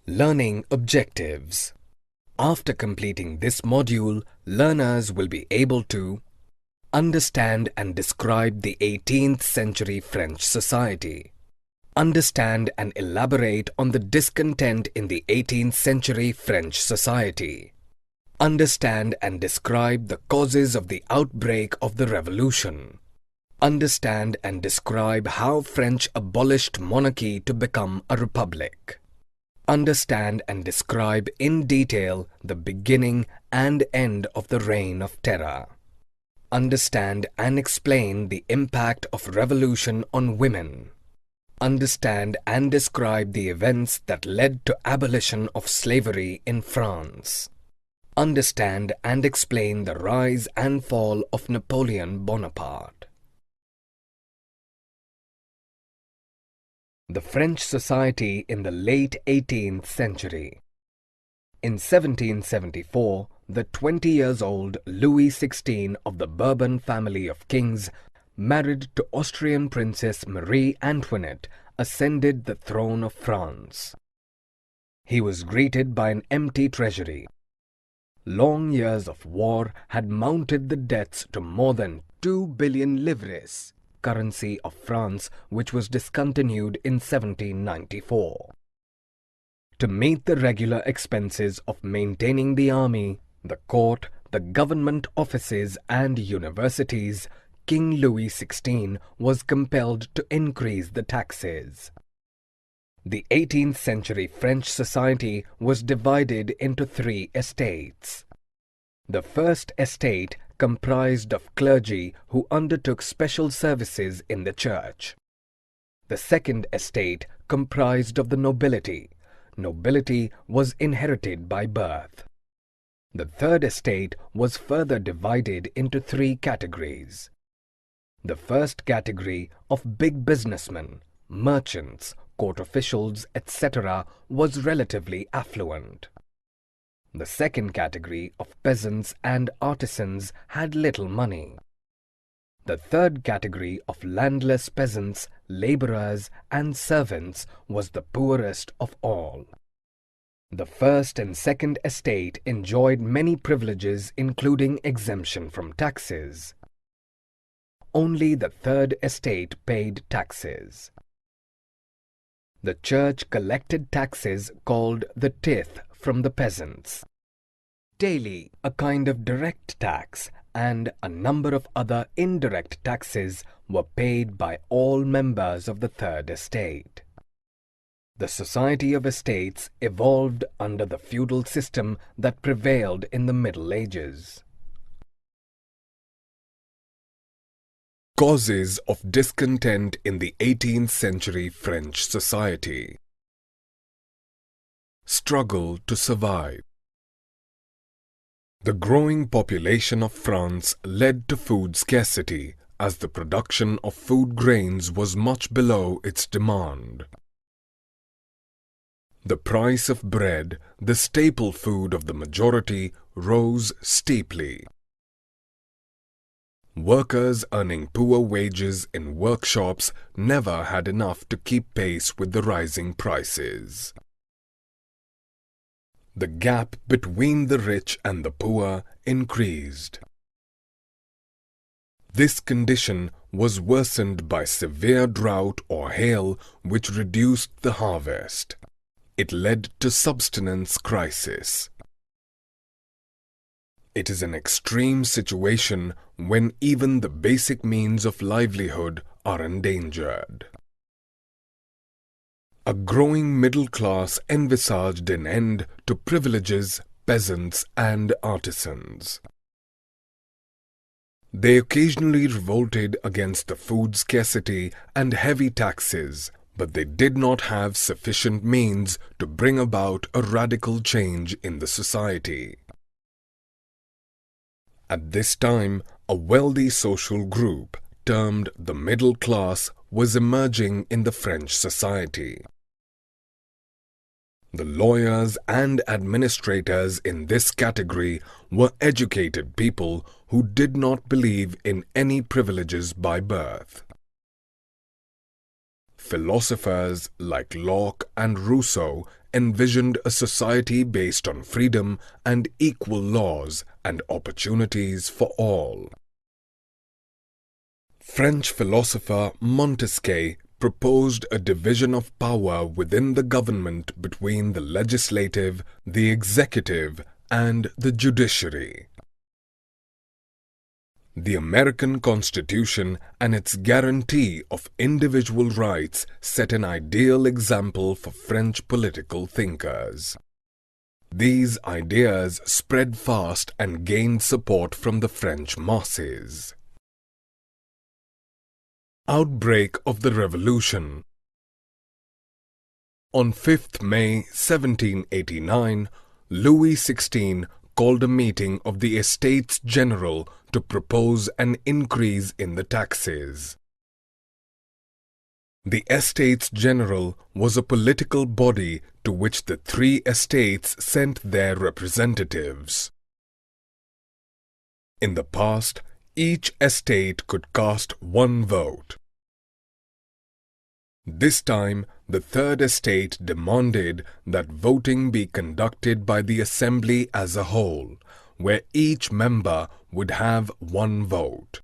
Learning objectives. After completing this module, learners will be able to understand and describe the 18th century French society. Understand and elaborate on the discontent in the 18th century French society. Understand and describe the causes of the outbreak of the Revolution. Understand and describe how French abolished monarchy to become a republic. Understand and describe in detail the beginning and end of the Reign of Terror. Understand and explain the impact of revolution on women. Understand and describe the events that led to abolition of slavery in France. Understand and explain the rise and fall of Napoleon Bonaparte. The French society in the late 18th century. In 1774, the 20 years old Louis XVI of the Bourbon family of kings, married to Austrian Princess Marie Antoinette, ascended the throne of France. He was greeted by an empty treasury. Long years of war had mounted the debts to more than 2 billion livres, currency of France, which was discontinued in 1794. To meet the regular expenses of maintaining the army, the court, the government offices and universities, King Louis XVI was compelled to increase the taxes. The 18th century French society was divided into 3 estates. The first estate comprised of clergy who undertook special services in the church. The second estate comprised of the nobility. Nobility was inherited by birth. The third estate was further divided into 3 categories. The first category of big businessmen, merchants, court officials, etc. was relatively affluent. The second category of peasants and artisans had little money. The third category of landless peasants, laborers and servants was the poorest of all. The first and second estate enjoyed many privileges, including exemption from taxes. Only the third estate paid taxes. The church collected taxes called the tithe from the peasants. Daily, a kind of direct tax, and a number of other indirect taxes were paid by all members of the third estate. The society of estates evolved under the feudal system that prevailed in the Middle Ages. Causes of discontent in the 18th century French society. Struggle to survive. The growing population of France led to food scarcity, as the production of food grains was much below its demand. The price of bread, the staple food of the majority, rose steeply. Workers earning poor wages in workshops never had enough to keep pace with the rising prices. The gap between the rich and the poor increased. This condition was worsened by severe drought or hail, which reduced the harvest. It led to subsistence crisis. It is an extreme situation when even the basic means of livelihood are endangered. A growing middle class envisaged an end to privileges, peasants and artisans. They occasionally revolted against the food scarcity and heavy taxes, but they did not have sufficient means to bring about a radical change in the society. At this time, a wealthy social group, termed the middle class, was emerging in the French society. The lawyers and administrators in this category were educated people who did not believe in any privileges by birth. Philosophers like Locke and Rousseau envisioned a society based on freedom and equal laws and opportunities for all. French philosopher Montesquieu proposed a division of power within the government between the legislative, the executive, and the judiciary. The American Constitution and its guarantee of individual rights set an ideal example for French political thinkers. These ideas spread fast and gained support from the French masses. Outbreak of the Revolution. On 5th May 1789, Louis XVI called a meeting of the Estates General to propose an increase in the taxes. The Estates General was a political body to which the three estates sent their representatives. In the past, each estate could cast one vote. This time, the third estate demanded that voting be conducted by the assembly as a whole, where each member would have one vote.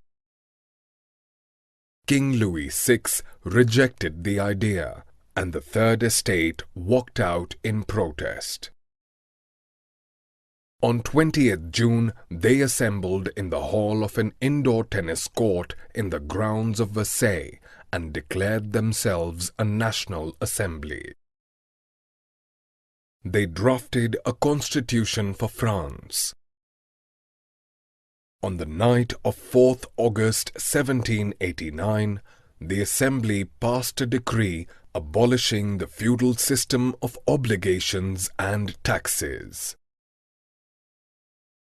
King Louis VI rejected the idea, and the third estate walked out in protest. On 20th June, they assembled in the hall of an indoor tennis court in the grounds of Versailles and declared themselves a national assembly. They drafted a constitution for France. On the night of 4th August 1789, the Assembly passed a decree abolishing the feudal system of obligations and taxes.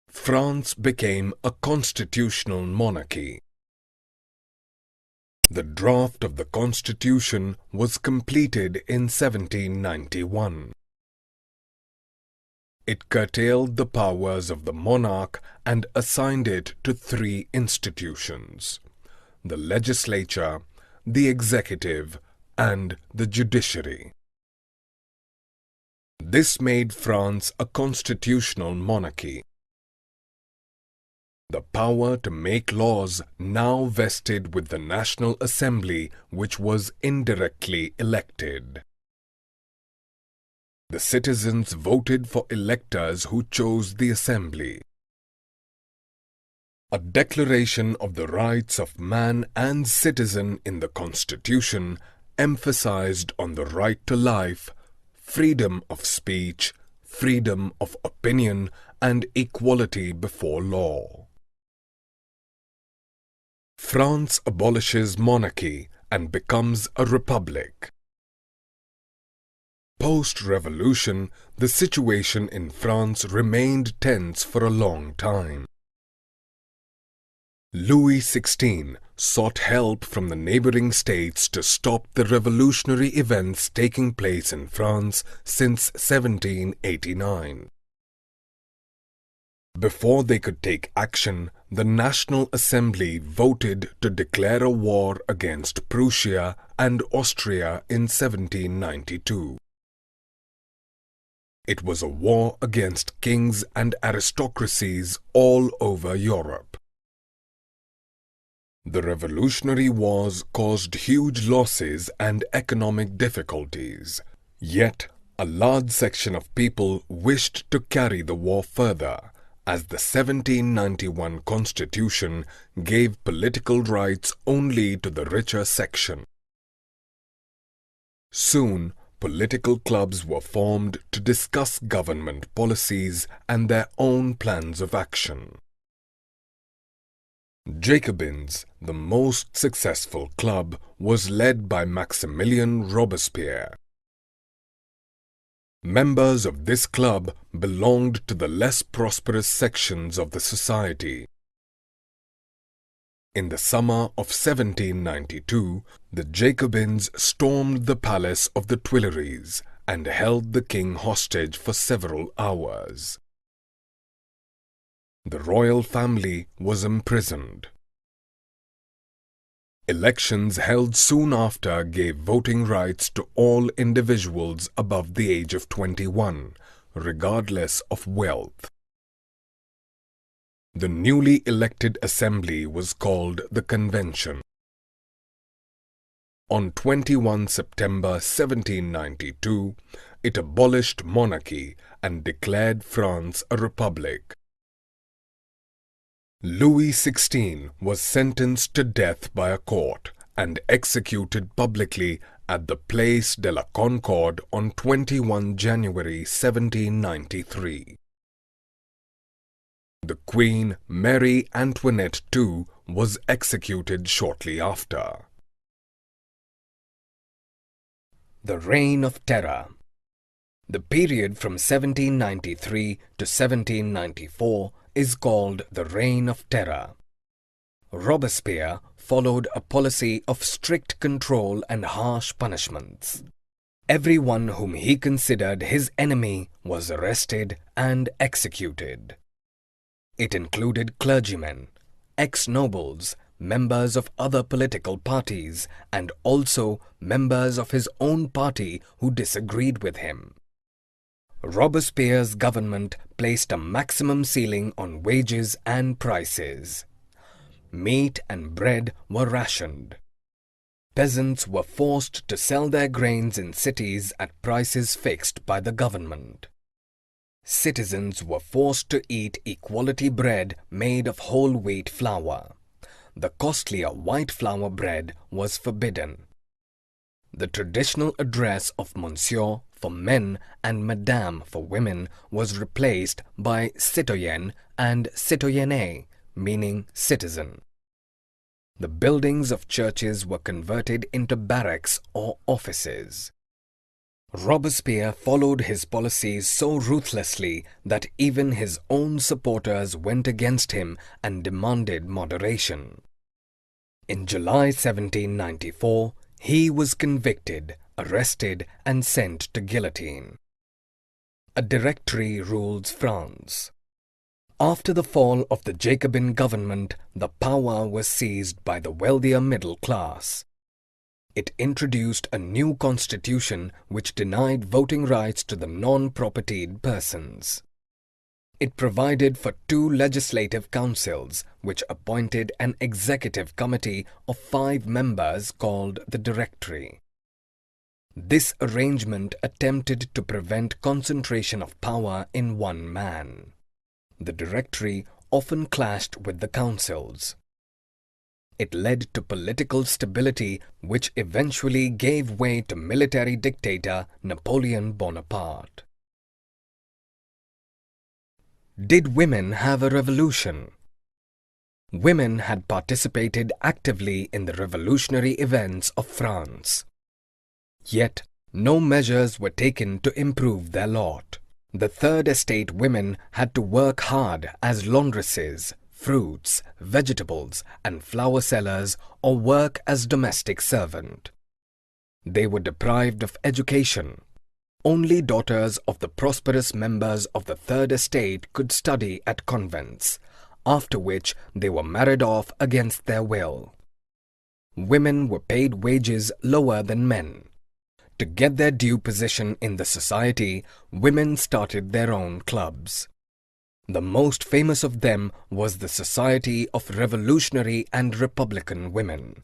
France became a constitutional monarchy. The draft of the Constitution was completed in 1791. It curtailed the powers of the monarch and assigned it to three institutions: the legislature, the executive, and the judiciary. This made France a constitutional monarchy. The power to make laws now vested with the National Assembly, which was indirectly elected. The citizens voted for electors who chose the Assembly. A declaration of the rights of man and citizen in the Constitution emphasized on the right to life, freedom of speech, freedom of opinion, and equality before law. France abolishes monarchy and becomes a republic. Post-revolution, the situation in France remained tense for a long time. Louis XVI sought help from the neighboring states to stop the revolutionary events taking place in France since 1789. Before they could take action, the National Assembly voted to declare a war against Prussia and Austria in 1792. It was a war against kings and aristocracies all over Europe. The Revolutionary Wars caused huge losses and economic difficulties, yet a large section of people wished to carry the war further, as the 1791 Constitution gave political rights only to the richer section. Soon, political clubs were formed to discuss government policies and their own plans of action. Jacobins, the most successful club, was led by Maximilien Robespierre. Members of this club belonged to the less prosperous sections of the society. In the summer of 1792, the Jacobins stormed the palace of the Tuileries and held the king hostage for several hours. The royal family was imprisoned. Elections held soon after gave voting rights to all individuals above the age of 21, regardless of wealth. The newly elected assembly was called the Convention. On 21 September 1792, it abolished monarchy and declared France a republic. Louis XVI was sentenced to death by a court and executed publicly at the Place de la Concorde on 21 January 1793. The Queen Marie Antoinette too was executed shortly after. The Reign of Terror. The period from 1793 to 1794 is called the Reign of Terror. Robespierre followed a policy of strict control and harsh punishments. Everyone whom he considered his enemy was arrested and executed. It included clergymen, ex-nobles, members of other political parties, and also members of his own party who disagreed with him. Robespierre's government placed a maximum ceiling on wages and prices. Meat and bread were rationed. Peasants were forced to sell their grains in cities at prices fixed by the government. Citizens were forced to eat equality bread made of whole wheat flour. The costlier white flour bread was forbidden. The traditional address of Monsieur for men and Madame for women was replaced by citoyen and citoyenne, meaning citizen. The buildings of churches were converted into barracks or offices. Robespierre followed his policies so ruthlessly that even his own supporters went against him and demanded moderation. In July 1794, he was convicted, arrested, and sent to guillotine. A Directory rules France. After the fall of the Jacobin government, the power was seized by the wealthier middle class. It introduced a new constitution which denied voting rights to the non-propertied persons. It provided for 2 legislative councils, which appointed an executive committee of 5 members called the Directory. This arrangement attempted to prevent concentration of power in one man. The Directory often clashed with the councils. It led to political stability, which eventually gave way to military dictator Napoleon Bonaparte. Did women have a revolution? Women had participated actively in the revolutionary events of France. Yet, no measures were taken to improve their lot. The Third Estate women had to work hard as laundresses, fruits, vegetables, and flower sellers, or work as domestic servant. They were deprived of education. Only daughters of the prosperous members of the Third Estate could study at convents, after which they were married off against their will. Women were paid wages lower than men. To get their due position in the society, women started their own clubs. The most famous of them was the Society of Revolutionary and Republican Women.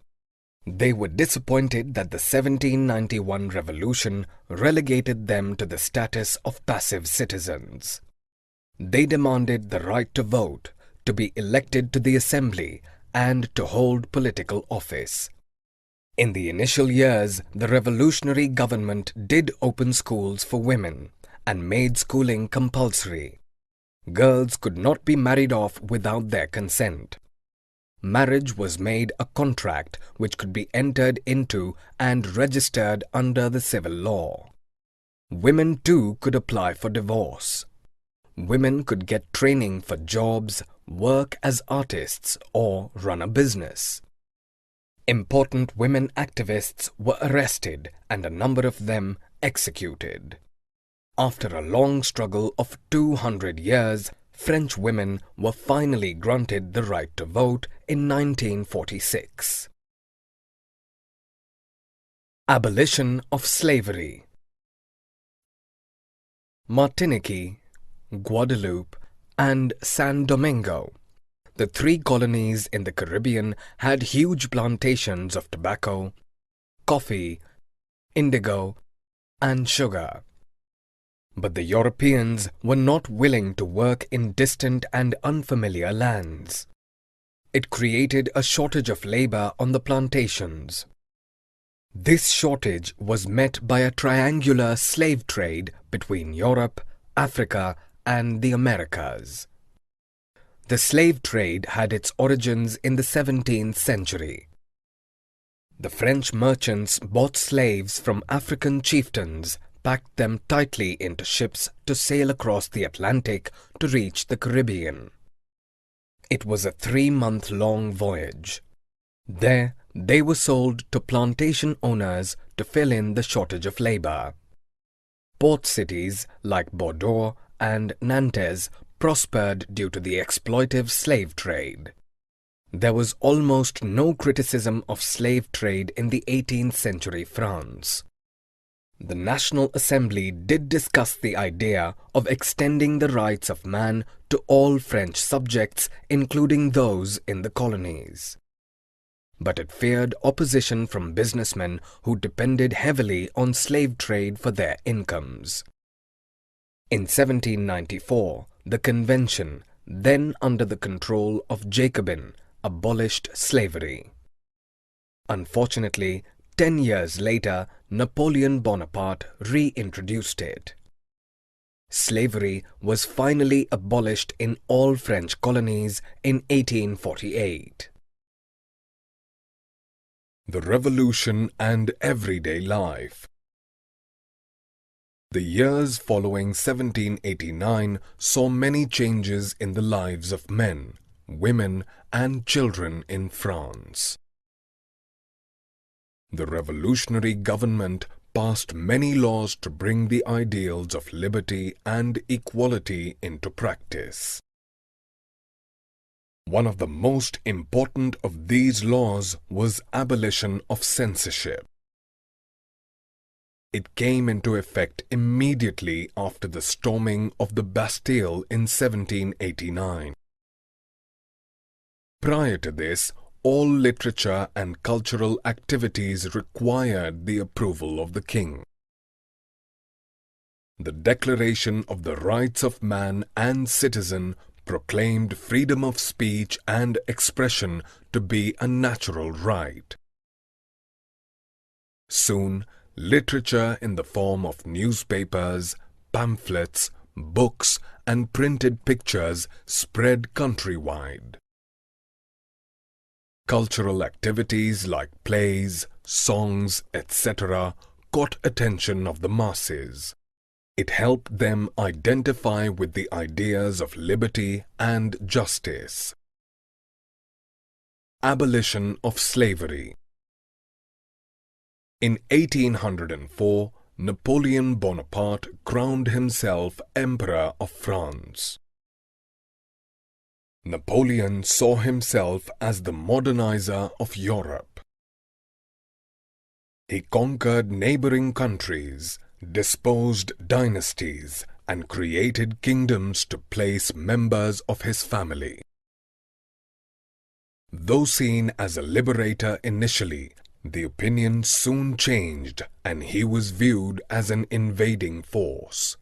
They were disappointed that the 1791 revolution relegated them to the status of passive citizens. They demanded the right to vote, to be elected to the assembly, and to hold political office. In the initial years, the revolutionary government did open schools for women and made schooling compulsory. Girls could not be married off without their consent. Marriage was made a contract which could be entered into and registered under the civil law. Women too could apply for divorce. Women could get training for jobs, work as artists, or run a business. Important women activists were arrested and a number of them executed. After a long struggle of 200 years, French women were finally granted the right to vote in 1946. Abolition of slavery. Martinique, Guadeloupe, and San Domingo, the three colonies in the Caribbean, had huge plantations of tobacco, coffee, indigo, and sugar. But the Europeans were not willing to work in distant and unfamiliar lands. It created a shortage of labor on the plantations. This shortage was met by a triangular slave trade between Europe, Africa, and the Americas. The slave trade had its origins in the 17th century. The French merchants bought slaves from African chieftains, packed them tightly into ships to sail across the Atlantic to reach the Caribbean. It was a 3-month-long voyage. There, they were sold to plantation owners to fill in the shortage of labor. Port cities like Bordeaux and Nantes prospered due to the exploitive slave trade. There was almost no criticism of slave trade in the 18th century France. The National Assembly did discuss the idea of extending the rights of man to all French subjects, including those in the colonies. But it feared opposition from businessmen who depended heavily on slave trade for their incomes. In 1794, the Convention, then under the control of Jacobin, abolished slavery. Unfortunately, 10 years later, Napoleon Bonaparte reintroduced it. Slavery was finally abolished in all French colonies in 1848. The Revolution and Everyday Life. The years following 1789 saw many changes in the lives of men, women, and children in France. The revolutionary government passed many laws to bring the ideals of liberty and equality into practice. One of the most important of these laws was abolition of censorship. It came into effect immediately after the storming of the Bastille in 1789. Prior to this, all literature and cultural activities required the approval of the king. The Declaration of the Rights of Man and Citizen proclaimed freedom of speech and expression to be a natural right. Soon, literature in the form of newspapers, pamphlets, books, and printed pictures spread countrywide. Cultural activities like plays, songs, etc. caught attention of the masses. It helped them identify with the ideas of liberty and justice. Abolition of slavery. In 1804, Napoleon Bonaparte crowned himself Emperor of France. Napoleon saw himself as the modernizer of Europe. He conquered neighboring countries, disposed dynasties, and created kingdoms to place members of his family. Though seen as a liberator initially, the opinion soon changed and he was viewed as an invading force.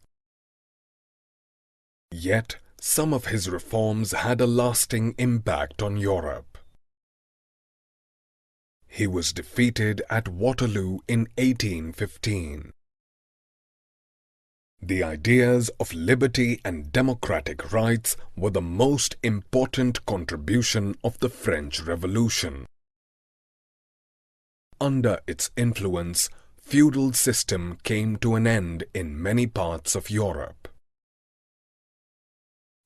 Yet, some of his reforms had a lasting impact on Europe. He was defeated at Waterloo in 1815. The ideas of liberty and democratic rights were the most important contribution of the French Revolution. Under its influence, feudal system came to an end in many parts of Europe.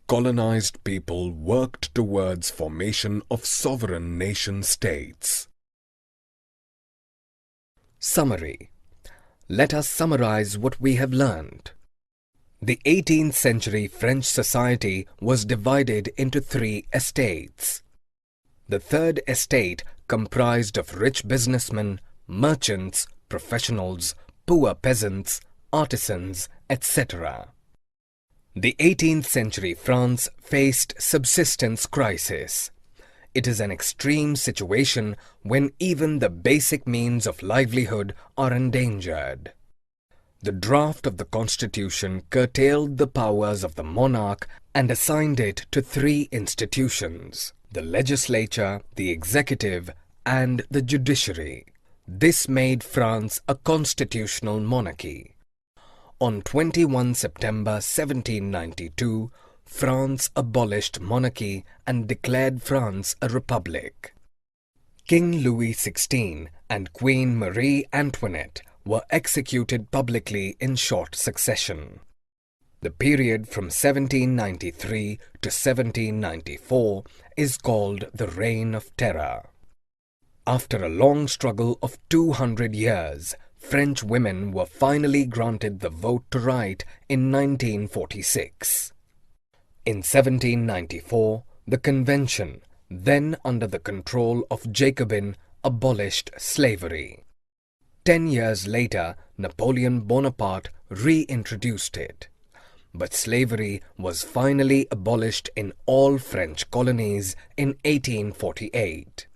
Colonized people worked towards formation of sovereign nation-states. Summary. Let us summarize what we have learned. The 18th century French society was divided into 3 estates. The third estate comprised of rich businessmen, merchants, professionals, poor peasants, artisans, etc. The 18th century France faced subsistence crisis. It is an extreme situation when even the basic means of livelihood are endangered. The draft of the constitution curtailed the powers of the monarch and assigned it to three institutions: the legislature, the executive, and the judiciary. This made France a constitutional monarchy. On 21 September 1792, France abolished monarchy and declared France a republic. King Louis XVI and Queen Marie Antoinette were executed publicly in short succession. The period from 1793 to 1794 is called the Reign of Terror. After a long struggle of 200 years, French women were finally granted the vote to write in 1946. In 1794, the Convention, then under the control of Jacobin, abolished slavery. 10 years later, Napoleon Bonaparte reintroduced it. But slavery was finally abolished in all French colonies in 1848.